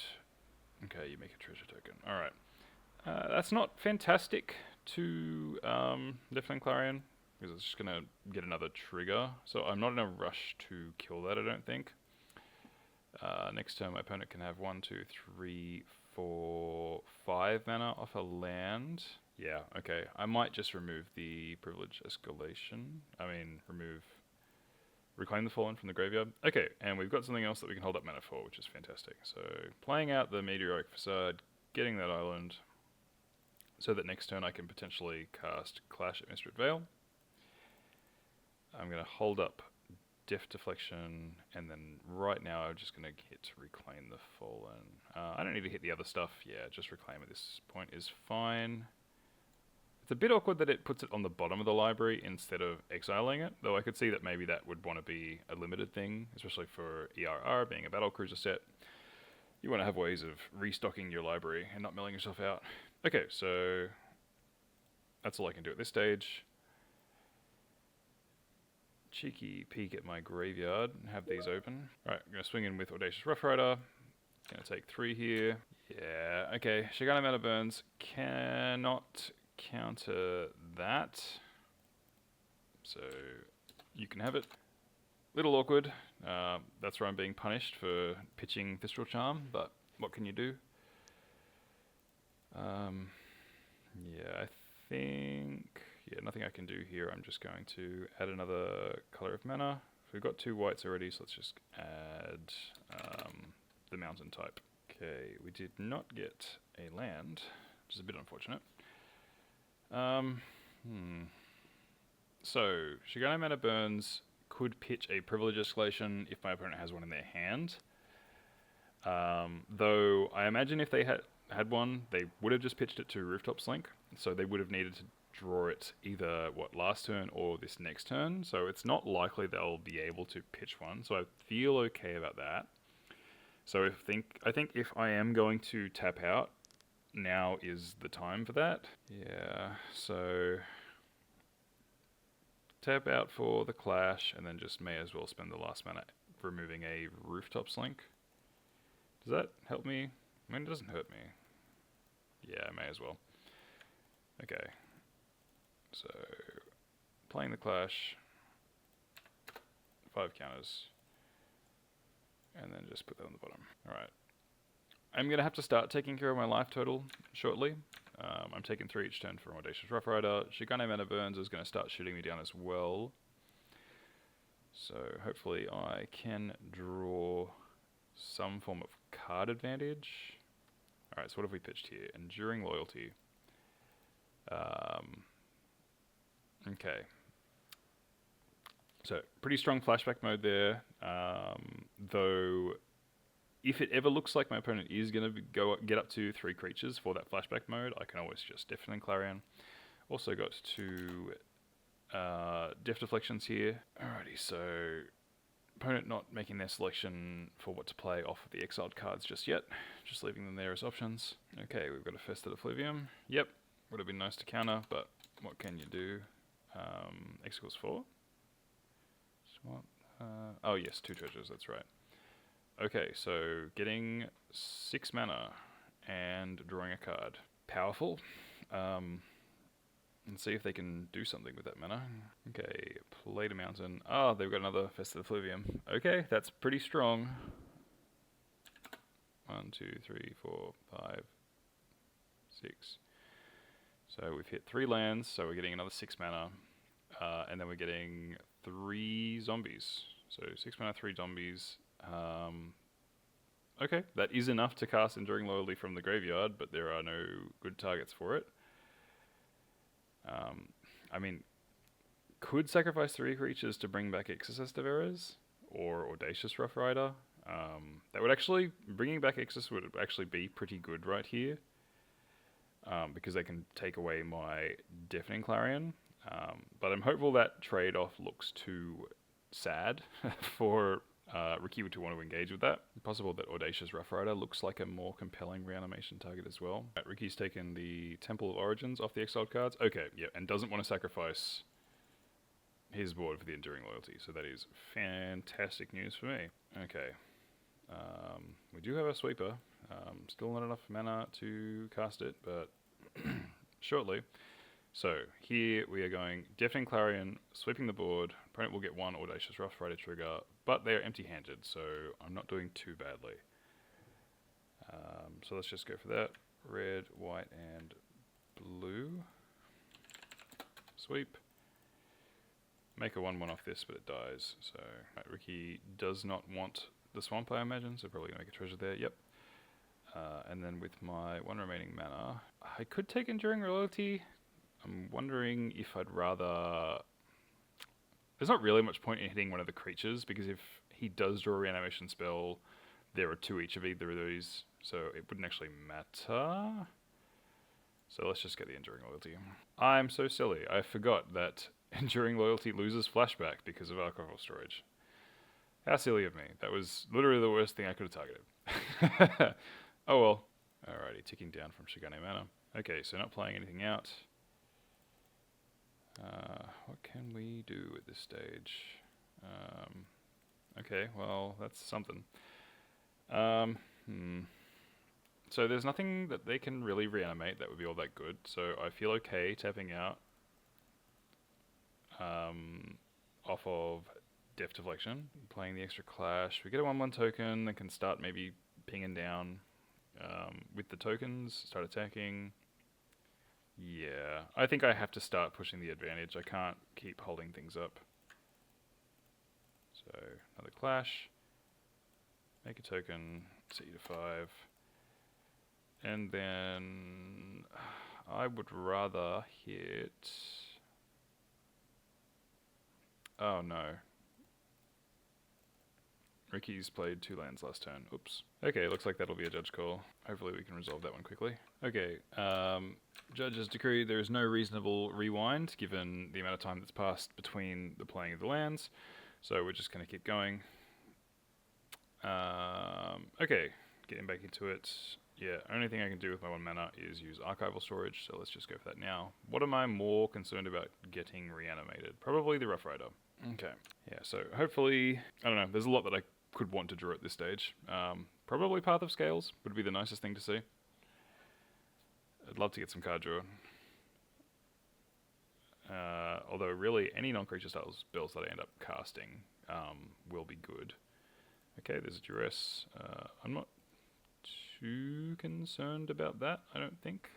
S1: okay, you make a treasure token. Alright. That's not fantastic to Deafling Clarion, because it's just going to get another trigger. So I'm not in a rush to kill that, I don't think. Next turn, my opponent can have 1, 2, 3, 4, 5 mana off a land. Yeah, okay. I might just remove the Privilege Escalation. Remove Reclaim the Fallen from the graveyard. Okay, and we've got something else that we can hold up mana for, which is fantastic. So, playing out the Meteoric Facade, getting that island, so that next turn I can potentially cast Clash at Mistrid Vale. I'm going to hold up Death Deflection, and then right now I'm just going to hit Reclaim the Fallen. I don't need to hit the other stuff. Yeah, just Reclaim at this point is fine. It's a bit awkward that it puts it on the bottom of the library instead of exiling it, though I could see that maybe that would want to be a limited thing, especially for ERR being a battlecruiser set. You want to have ways of restocking your library and not milling yourself out. Okay, so that's all I can do at this stage. Cheeky peek at my graveyard and have these open. Right, I'm going to swing in with Audacious Rough Rider. Going to take 3 here. Yeah, okay. Jeskai Mana Burns cannot counter that. So you can have it. Little awkward. That's where I'm being punished for pitching Thistral Charm, but what can you do? Yeah, I think... Yeah, nothing I can do here. I'm just going to add another color of mana. We've got 2 whites already, so let's just add the mountain type. Okay, we did not get a land, which is a bit unfortunate. So, Jeskai Mana Burns could pitch a Privilege Escalation if my opponent has one in their hand. Though I imagine if they had one, they would have just pitched it to Rooftop Slink, so they would have needed to draw it either last turn or this next turn. So it's not likely they'll be able to pitch one. So I feel okay about that. So I think if I am going to tap out, now is the time for that. Yeah, so tap out for the Clash, and then just may as well spend the last mana removing a Rooftop Slink. Does that help me? I mean, it doesn't hurt me. Yeah, may as well. Okay. So, playing the Clash. 5 counters. And then just put that on the bottom. Alright. I'm going to have to start taking care of my life total shortly. I'm taking 3 each turn for an Audacious Rough Rider. Shigane Mana Burns is going to start shooting me down as well. So hopefully I can draw some form of card advantage. Alright, so what have we pitched here? Enduring Loyalty. Okay. So, pretty strong flashback mode there. Though, if it ever looks like my opponent is going to get up to 3 creatures for that flashback mode, I can always just Deafening Clarion. Also got 2 Death Deflections here. Alrighty, so opponent not making their selection for what to play off of the exiled cards just yet. Just leaving them there as options. Okay, we've got a Festive Effluvium. Yep, would have been nice to counter, but what can you do? X equals 4. What? Oh yes, 2 treasures, that's right. Okay, so getting 6 mana and drawing a card. Powerful. And see if they can do something with that mana. Okay, Play to Mountain. Oh, they've got another Festive Effluvium. Okay, that's pretty strong. 1, 2, 3, 4, 5, 6. So we've hit 3 lands, so we're getting another 6 mana. And then we're getting 3 zombies. So 6 mana, 3 zombies. Okay, that is enough to cast Enduring Loyalty from the graveyard, but there are no good targets for it. I mean, could sacrifice 3 creatures to bring back Exorcist of Errors, or Audacious Rough Rider. That would actually, bringing back Exorcist would actually be pretty good right here. Because they can take away my Deafening Clarion. But I'm hopeful that trade-off looks too sad for Ricky to want to engage with that. Possible that Audacious Rough Rider looks like a more compelling reanimation target as well. Right, Ricky's taken the Temple of Origins off the exiled cards. Okay, yeah, and doesn't want to sacrifice his board for the Enduring Loyalty. So that is fantastic news for me. Okay. We do have a sweeper. Still not enough mana to cast it, but shortly. So here we are going Deafening Clarion, sweeping the board. Opponent will get 1 Audacious Rough Rider trigger, but they are empty-handed, so I'm not doing too badly. So let's just go for that. Red, white, and blue. Sweep. Make a 1/1 off this, but it dies. So right, Ricky does not want the swamp, I imagine, so probably gonna make a treasure there. Yep. And then with my 1 remaining mana, I could take Enduring Loyalty. I'm wondering if I'd rather... There's not really much point in hitting one of the creatures, because if he does draw a reanimation spell, there are 2 each of either of these, so it wouldn't actually matter. So let's just get the Enduring Loyalty. I'm so silly. I forgot that Enduring Loyalty loses flashback because of alcohol storage. How silly of me. That was literally the worst thing I could have targeted. Oh well. Alrighty, ticking down from Shigane Mana. Okay, so not playing anything out. What can we do at this stage? Okay, well, that's something. So there's nothing that they can really reanimate that would be all that good, so I feel okay tapping out off of Death Deflection, playing the extra Clash. We get a 1/1 token that can start maybe pinging down with the tokens, start attacking. Yeah, I think I have to start pushing the advantage. I can't keep holding things up. So, another Clash. Make a token, set you to 5. And then I would rather hit... Oh no. Ricky's played 2 lands last turn. Oops. Okay, looks like that'll be a judge call. Hopefully we can resolve that one quickly. Okay, judge's decree. There is no reasonable rewind given the amount of time that's passed between the playing of the lands. So we're just going to keep going. Okay, getting back into it. Yeah, only thing I can do with my 1 mana is use archival storage, so let's just go for that now. What am I more concerned about getting reanimated? Probably the Rough Rider. Okay, yeah, so hopefully, I don't know, there's a lot that I could want to draw at this stage. Probably Path of Scales would be the nicest thing to see. I'd love to get some card draw. Although really, any non-creature style spells that I end up casting will be good. Okay, there's a Duress. I'm not too concerned about that, I don't think.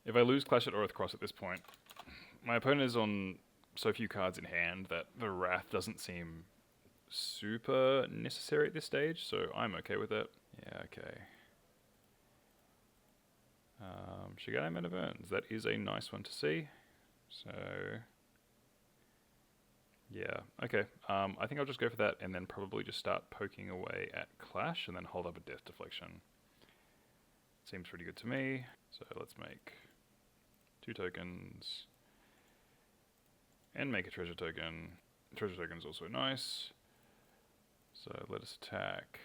S1: If I lose Clash at Oreth Cross at this point, my opponent is on so few cards in hand that the Wrath doesn't seem super necessary at this stage, so I'm okay with that. Yeah, okay. Shigane Men of Urns, that is a nice one to see. So, yeah, okay. I think I'll just go for that and then probably just start poking away at Clash and then hold up a Death Deflection. Seems pretty good to me. So let's make 2 tokens and make a treasure token. Treasure token is also nice. So let us attack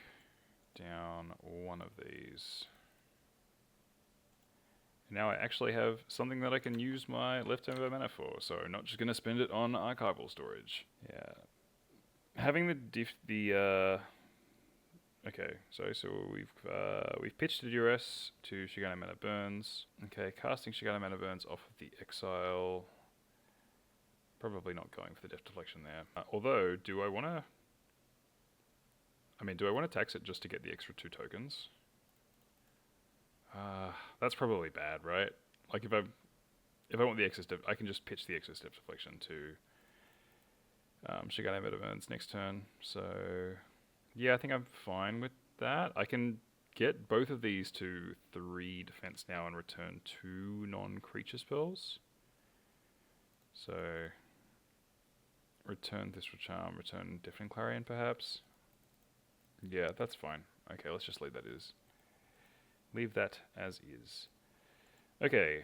S1: down one of these. Now I actually have something that I can use my leftover mana for, so I'm not just going to spend it on archival storage. Yeah. Having okay, so we've pitched a Duress to Shigane Mana Burns. Okay, casting Shigane Mana Burns off of the exile. Probably not going for the Death Deflection there. Although, do I want to tax it just to get the extra 2 tokens? That's probably bad, right? Like if I want the excess, I can just pitch the excess Death Deflection to Shigane Mana Burns next turn. So yeah, I think I'm fine with that. I can get both of these to 3 defense now and return 2 non-creature spells. So return Thistle Charm, return Deafening Clarion perhaps. Yeah, that's fine. Okay, let's just leave that as. Leave that as is. Okay.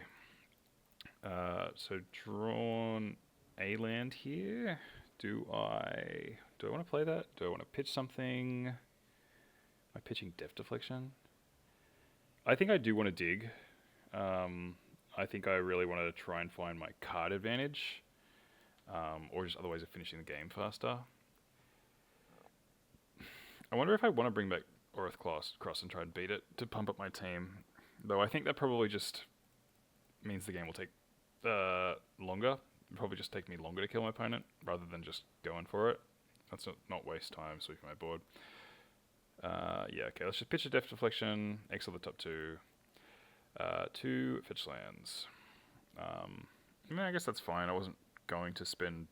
S1: So drawn a land here. Do I want to play that? Do I want to pitch something? Am I pitching Death Deflection? I think I do want to dig. I think I really want to try and find my card advantage. Or just other ways of finishing the game faster. I wonder if I want to bring back Oreth Cross and try and beat it to pump up my team. Though I think that probably just means the game will take longer. It'll probably just take me longer to kill my opponent rather than just going for it. Let's not waste time sweeping my board. Yeah, okay, let's just pitch a Death Deflection, exile the top 2. 2 fetch lands. I guess that's fine. I wasn't going to spend.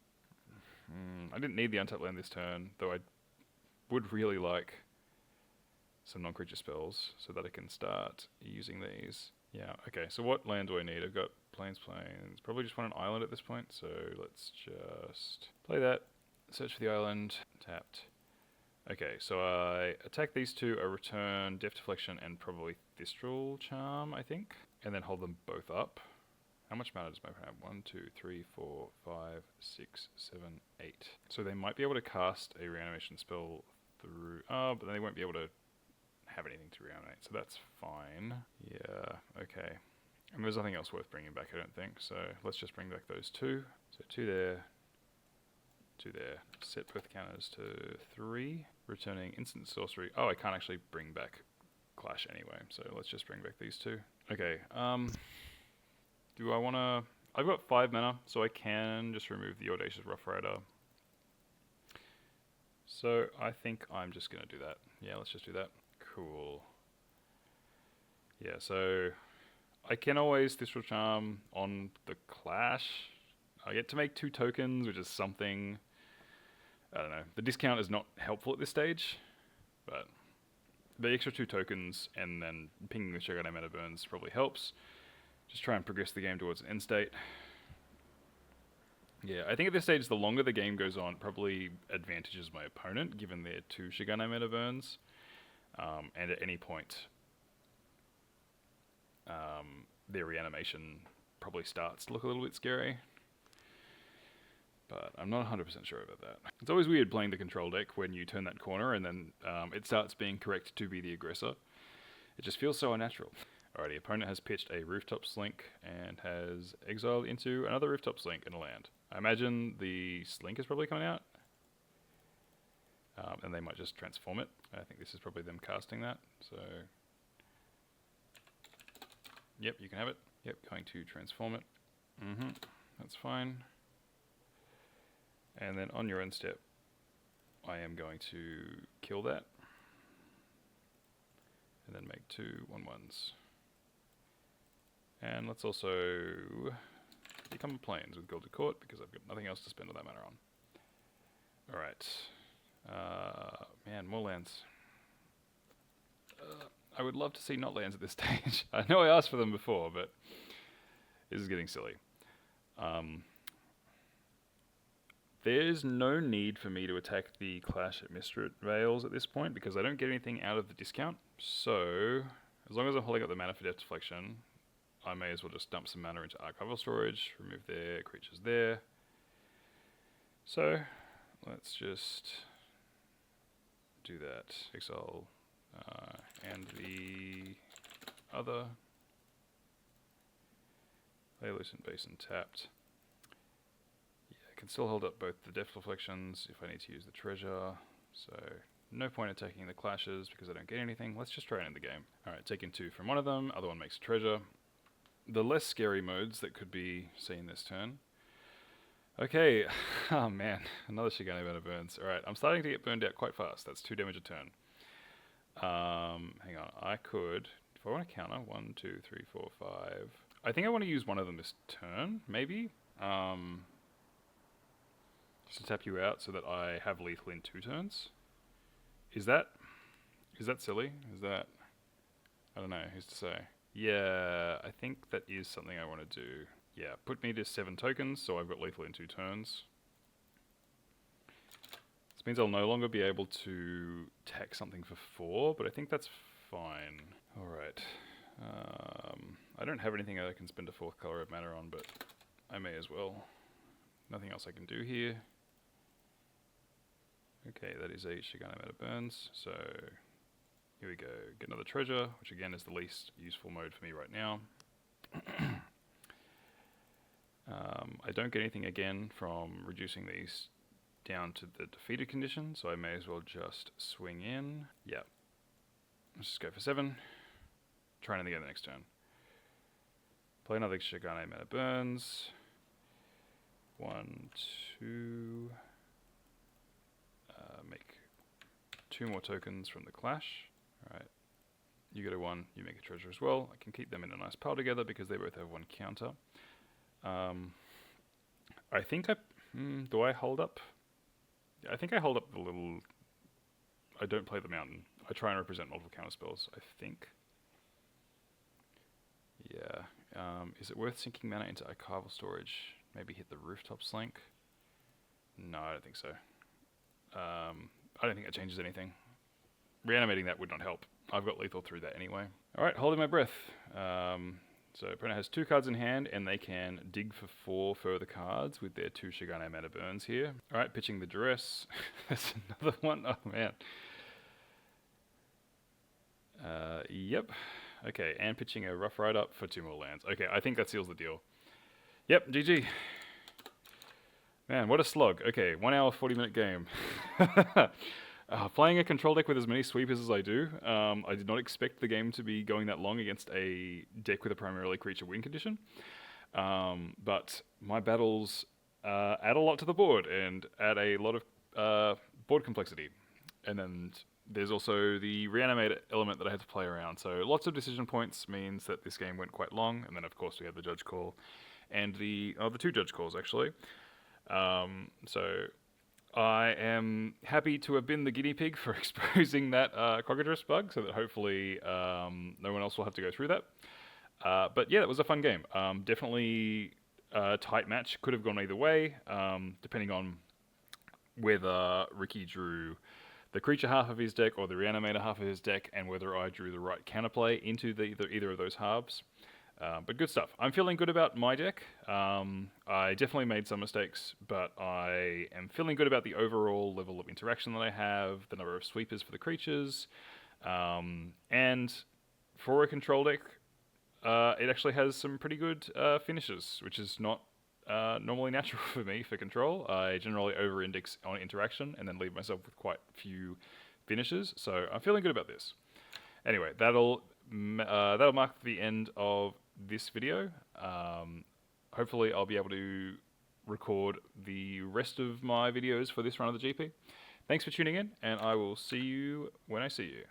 S1: I didn't need the untapped land this turn, though I would really like some non-creature spells so that I can start using these. Yeah, okay, so what land do I need? I've got plains. Probably just want an island at this point, so let's just play that. Search for the island. Tapped. Okay, so I attack these 2, I return Death Deflection and probably Thistle Charm, I think, and then hold them both up. How much mana does my opponent have? 1, 2, 3, 4, 5, 6, 7, 8. So they might be able to cast a reanimation spell through. But then they won't be able to have anything to reanimate, so that's fine. Yeah, okay. And there's nothing else worth bringing back, I don't think. So let's just bring back those 2. So 2 there, 2 there. Set both counters to 3. Returning instant sorcery. Oh, I can't actually bring back Clash anyway, so let's just bring back these 2. Okay, do I want to. I've got 5 mana, so I can just remove the Audacious Rough Rider. So I think I'm just going to do that. Yeah, let's just do that. Cool. Yeah, so I can always Thistle Charm on the Clash. I get to make 2 tokens, which is something. I don't know. The discount is not helpful at this stage, but the extra 2 tokens and then pinging the Shigane Mana Burns probably helps. Just try and progress the game towards an end state. Yeah, I think at this stage, the longer the game goes on, probably advantages my opponent, given their 2 Shigane meta burns. And at any point, their reanimation probably starts to look a little bit scary. But I'm not 100% sure about that. It's always weird playing the control deck when you turn that corner and then it starts being correct to be the aggressor. It just feels so unnatural. Alrighty, opponent has pitched a rooftop slink and has exiled into another rooftop slink and a land. I imagine the slink is probably coming out. And they might just transform it. I think this is probably them casting that. So, yep, you can have it. Yep, going to transform it. That's fine. And then on your end step, I am going to kill that. And then make 2 1/1s. And let's also become plains with Gilded Court because I've got nothing else to spend all that mana on. Alright. Man, more lands. I would love to see not lands at this stage. I know I asked for them before, but this is getting silly. There's no need for me to attack the Clash at Mistrit Vales at this point because I don't get anything out of the discount. So, as long as I'm holding up the mana for Death Deflection, I may as well just dump some mana into Archival Storage, remove their creatures there. So, let's just do that. Exile and the other. Lucent Basin tapped. I can still hold up both the Death Deflections if I need to use the treasure, so no point attacking the clashes because I don't get anything. Let's just try and end the game. Alright, taking 2 from one of them, other one makes a treasure. The less scary modes that could be seen this turn. Okay, oh man, another Shigane Banner burns. Alright, I'm starting to get burned out quite fast. That's 2 damage a turn. Hang on, I could, if I want to counter, 1, 2, 3, 4, 5. I think I want to use one of them this turn, maybe. Just to tap you out so that I have lethal in 2 turns. Is that silly? Is that, I don't know, who's to say? Yeah, I think that is something I want to do. Yeah, put me to 7 tokens, so I've got lethal in 2 turns. This means I'll no longer be able to tack something for 4, but I think that's fine. Alright. I don't have anything I can spend a 4th color of mana on, but I may as well. Nothing else I can do here. Okay, that is a Shigane Meta burns, so here we go. Get another treasure, which again is the least useful mode for me right now. I don't get anything again from reducing these down to the defeated condition, so I may as well just swing in. Yeah. Let's just go for 7. Try anything again the next turn. Play another Shigane Meta burns. 1, 2. Make 2 more tokens from the Clash. Alright. You get a 1, you make a treasure as well. I can keep them in a nice pile together because they both have 1 counter. I think do I hold up? I think I hold up the little... I don't play the mountain. I try and represent multiple counter spells, I think. Yeah. Is it worth sinking mana into Archival Storage? Maybe hit the Rooftop Slink? No, I don't think so. I don't think that changes anything. Reanimating that would not help. I've got lethal through that anyway. Alright, holding my breath. So opponent has 2 cards in hand and they can dig for 4 further cards with their 2 Shigane Mana burns here. Alright, pitching the Duress. That's another one. Oh man. Yep. Okay, and pitching a Rough Ride Up for 2 more lands. Okay, I think that seals the deal. Yep, GG. Man, what a slog. Okay, 1 hour, 40-minute game. Playing a control deck with as many sweepers as I do, I did not expect the game to be going that long against a deck with a primarily creature win condition. But my battles add a lot to the board and add a lot of board complexity. And then there's also the Reanimator element that I had to play around. So lots of decision points means that this game went quite long. And then, of course, we have the judge call and the 2 judge calls, actually. So I am happy to have been the guinea pig for exposing that Cockatrice bug so that hopefully no one else will have to go through that. But yeah, it was a fun game. Definitely tight match. Could have gone either way, depending on whether Ricky drew the creature half of his deck or the Reanimator half of his deck, and whether I drew the right counterplay into either of those halves. But good stuff. I'm feeling good about my deck. I definitely made some mistakes, but I am feeling good about the overall level of interaction that I have, the number of sweepers for the creatures, and for a control deck, it actually has some pretty good finishes, which is not normally natural for me for control. I generally over-index on interaction and then leave myself with quite a few finishes, so I'm feeling good about this. Anyway, that'll mark the end of this video. Hopefully I'll be able to record the rest of my videos for this run of the GP. Thanks for tuning in, and I will see you when I see you.